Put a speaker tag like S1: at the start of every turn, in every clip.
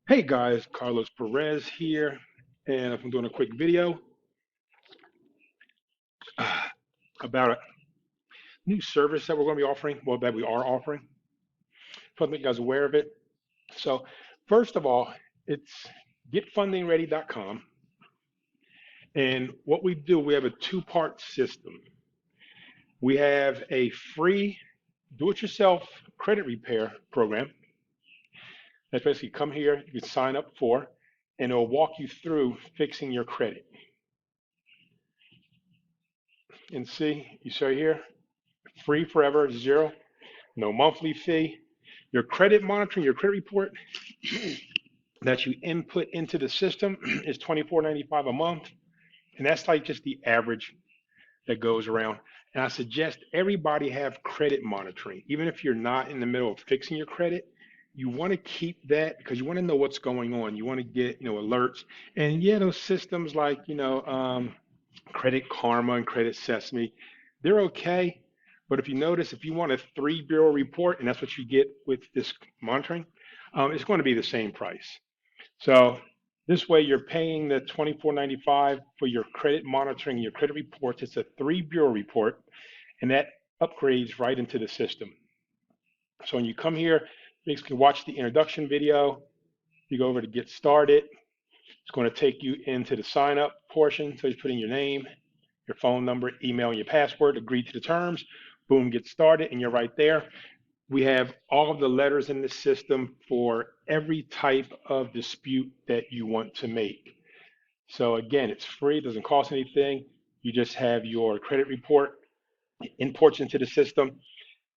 S1: Hey guys, Carlos Perez here, and I'm doing a quick video about a new service that we're going to be offering, well, that we are offering. So I make you guys aware of it. So, first of all, it's getfundingready.com, and what we do, we have a two-part system. We have a free do-it-yourself credit repair program. That's basically come here, you can sign up for, and it'll walk you through fixing your credit. And see, you see here, free forever, zero, no monthly fee. Your credit monitoring, your credit report that you input into the system is $24.95 a month. And that's like just the average that goes around. And I suggest everybody have credit monitoring. Even if you're not in the middle of fixing your credit, you want to keep that because you want to know what's going on. You want to get, alerts. And yeah, those systems like, Credit Karma and Credit Sesame, they're okay. But if you notice, if you want a three bureau report, and that's what you get with this monitoring, it's going to be the same price. So this way, you're paying the $24.95 for your credit monitoring, your credit reports. It's a three bureau report, and that upgrades right into the system. So when you come here, basically watch the introduction video. You go over to get started. It's going to take you into the sign up portion. So you put in your name, your phone number, email, and your password, agree to the terms, boom, get started, and you're right there. We have all of the letters in the system for every type of dispute that you want to make. So again, it's free, it doesn't cost anything. You just have your credit report, imports into the system,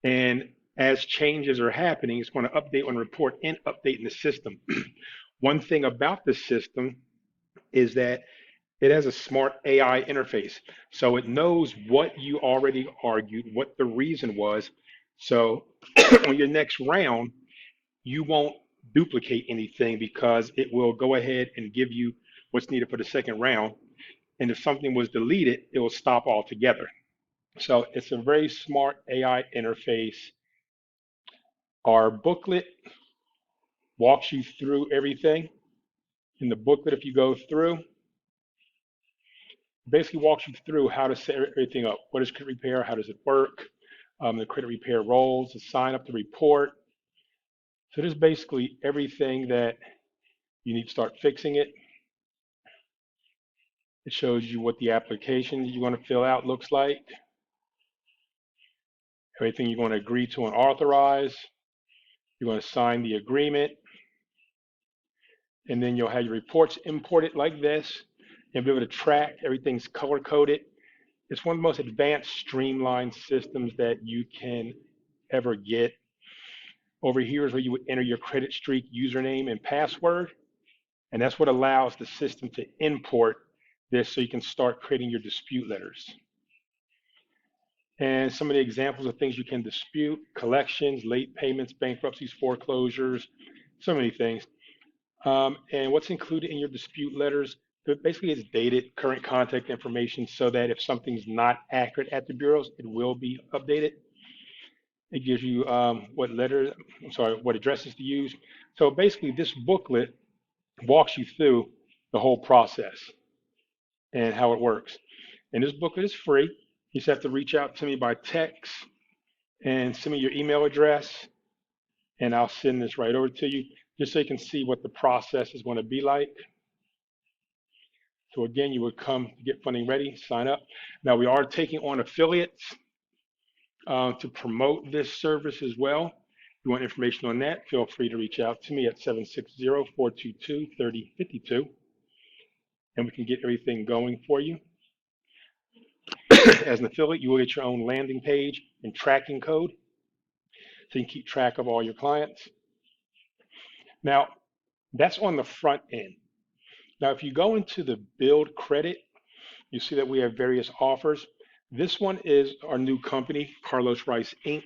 S1: and as changes are happening, it's going to update on report and update in the system. One thing about the system is that it has a smart AI interface. So it knows what you already argued, what the reason was. So on your next round, you won't duplicate anything because it will go ahead and give you what's needed for the second round. And if something was deleted, it will stop altogether. So it's a very smart AI interface. Our booklet walks you through everything. In the booklet, if you go through, basically walks you through how to set everything up. What is credit repair? How does it work? The credit repair roles, the sign up, the report. So there's basically everything that you need to start fixing it. It shows you what the application you're going to fill out looks like, everything you're going to agree to and authorize. You're going to sign the agreement, and then you'll have your reports imported like this. You'll be able to track everything's color coded. It's one of the most advanced streamlined systems that you can ever get. Over here is where you would enter your credit streak username and password. And that's what allows the system to import this so you can start creating your dispute letters. And some of the examples of things you can dispute: collections, late payments, bankruptcies, foreclosures, so many things. And what's included in your dispute letters, basically it's dated current contact information so that if something's not accurate at the bureaus, it will be updated. It gives you what addresses to use. So basically this booklet walks you through the whole process and how it works. And this booklet is free. You just have to reach out to me by text and send me your email address, and I'll send this right over to you just so you can see what the process is going to be like. So again, you would come to Get Funding Ready, sign up. Now we are taking on affiliates to promote this service as well. If you want information on that, feel free to reach out to me at 760-422-3052, and we can get everything going for you. As an affiliate, you will get your own landing page and tracking code so you can keep track of all your clients. Now, that's on the front end. Now, if you go into the build credit, you see that we have various offers. This one is our new company, Carlos Rice Inc.,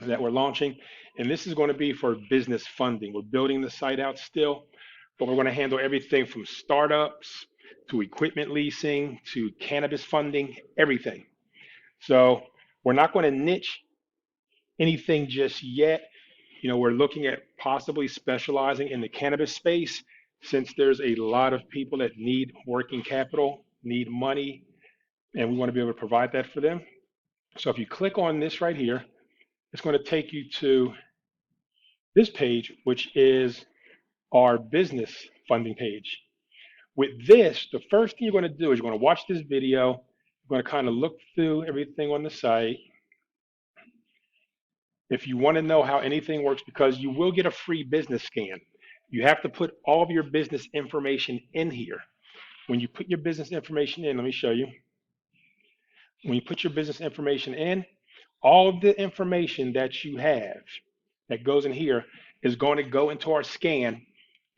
S1: that we're launching. And this is going to be for business funding. We're building the site out still, but we're going to handle everything from startups to equipment leasing to cannabis funding, everything. So we're not going to niche anything just yet. we're looking at possibly specializing in the cannabis space since there's a lot of people that need working capital, need money, and we want to be able to provide that for them. So if you click on this right here, it's going to take you to this page, which is our business funding page. With this, the first thing you're going to do is you're going to watch this video. You're going to kind of look through everything on the site. If you want to know how anything works, because you will get a free business scan, you have to put all of your business information in here. When you put your business information in, let me show you. When you put your business information in, all of the information that you have that goes in here is going to go into our scan.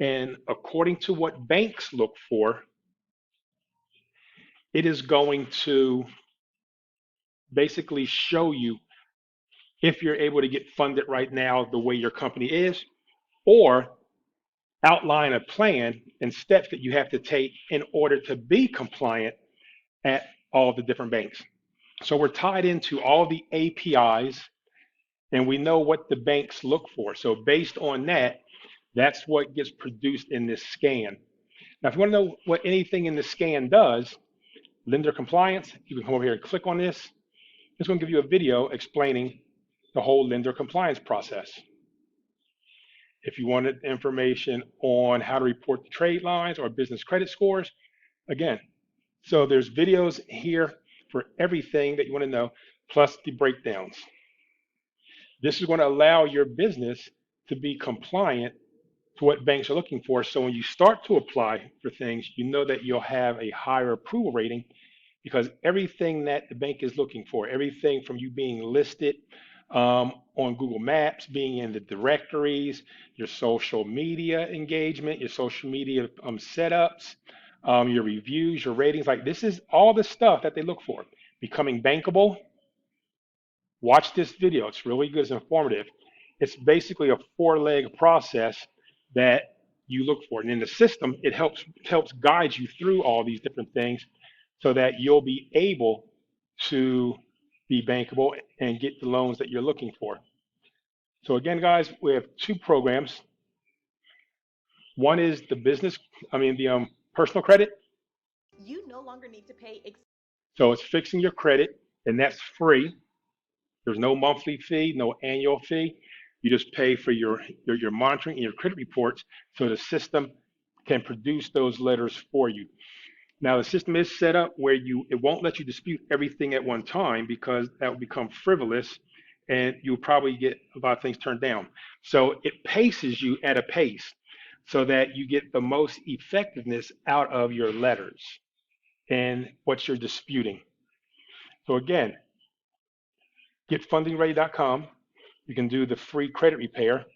S1: And according to what banks look for, it is going to basically show you if you're able to get funded right now the way your company is, or outline a plan and steps that you have to take in order to be compliant at all the different banks. So we're tied into all the APIs and we know what the banks look for. So based on that, that's what gets produced in this scan. Now, if you want to know what anything in the scan does, lender compliance, you can come over here and click on this. It's going to give you a video explaining the whole lender compliance process. If you wanted information on how to report the trade lines or business credit scores, again, so there's videos here for everything that you want to know, plus the breakdowns. This is going to allow your business to be compliant to what banks are looking for. So when you start to apply for things, you know that you'll have a higher approval rating because everything that the bank is looking for, everything from you being listed on Google Maps, being in the directories, your social media engagement, your social media setups, your reviews, your ratings, like this is all the stuff that they look for. Becoming bankable, watch this video. It's really good, it's informative. It's basically a 4-leg process that you look for. And in the system, it helps guide you through all these different things so that you'll be able to be bankable and get the loans that you're looking for. So again, guys, we have 2 programs. One is the personal credit.
S2: You no longer need to pay.
S1: So it's fixing your credit, and that's free. There's no monthly fee, no annual fee. You just pay for your monitoring and your credit reports so the system can produce those letters for you. Now the system is set up where it won't let you dispute everything at one time because that will become frivolous and you'll probably get a lot of things turned down. So it paces you at a pace so that you get the most effectiveness out of your letters and what you're disputing. So again, getfundingready.com. You can do the free credit repair.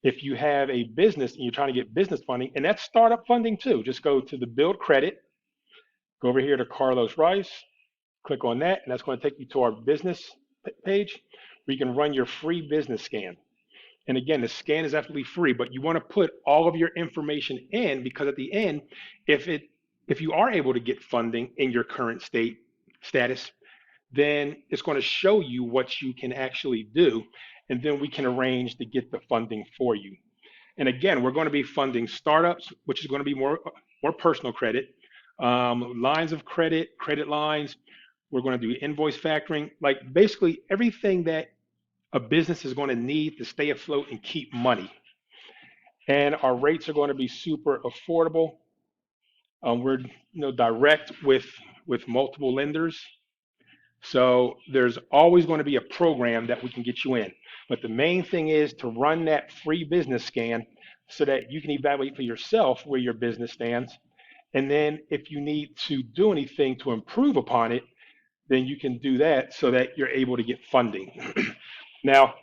S1: If you have a business and you're trying to get business funding, and that's startup funding too, just go to the build credit, go over here to Carlos Rice, click on that, and that's going to take you to our business page where you can run your free business scan. And again, the scan is absolutely free, but you want to put all of your information in because at the end, if you are able to get funding in your current status, then it's going to show you what you can actually do, and then we can arrange to get the funding for you. And again, we're going to be funding startups, which is going to be more personal credit, lines of credit, credit lines. We're going to do invoice factoring, like basically everything that a business is going to need to stay afloat and keep money. And our rates are going to be super affordable. We're direct with multiple lenders. So there's always going to be a program that we can get you in. But the main thing is to run that free business scan so that you can evaluate for yourself where your business stands. And then if you need to do anything to improve upon it, then you can do that so that you're able to get funding. Now,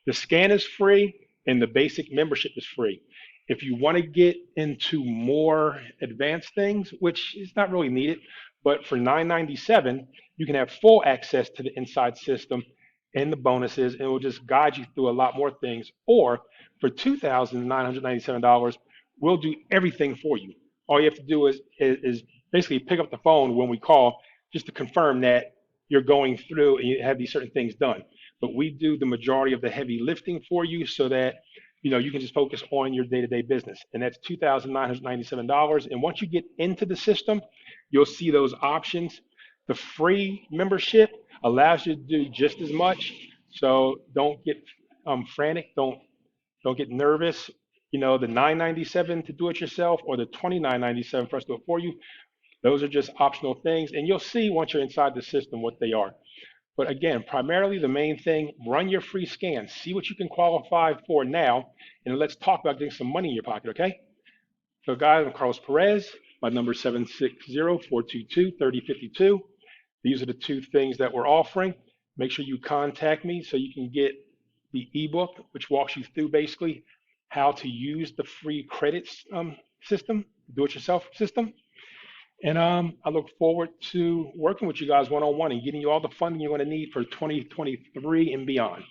S1: the scan is free and the basic membership is free. If you want to get into more advanced things, which is not really needed, but for $9.97, you can have full access to the inside system and the bonuses, and it will just guide you through a lot more things. Or for $2,997, we'll do everything for you. All you have to do is basically pick up the phone when we call just to confirm that you're going through and you have these certain things done. But we do the majority of the heavy lifting for you so that you can just focus on your day-to-day business. And that's $2,997. And once you get into the system, you'll see those options. The free membership allows you to do just as much. So don't get frantic. Don't get nervous. The 997 to do it yourself or the 2997 for us to do it for you. Those are just optional things, and you'll see once you're inside the system what they are. But again, primarily the main thing, run your free scan, see what you can qualify for now, and let's talk about getting some money in your pocket, okay? So guys, I'm Carlos Perez. My number is 760-422-3052. These are the two things that we're offering. Make sure you contact me so you can get the ebook, which walks you through basically how to use the free credits system, do-it-yourself system. And I look forward to working with you guys one-on-one and getting you all the funding you're going to need for 2023 and beyond.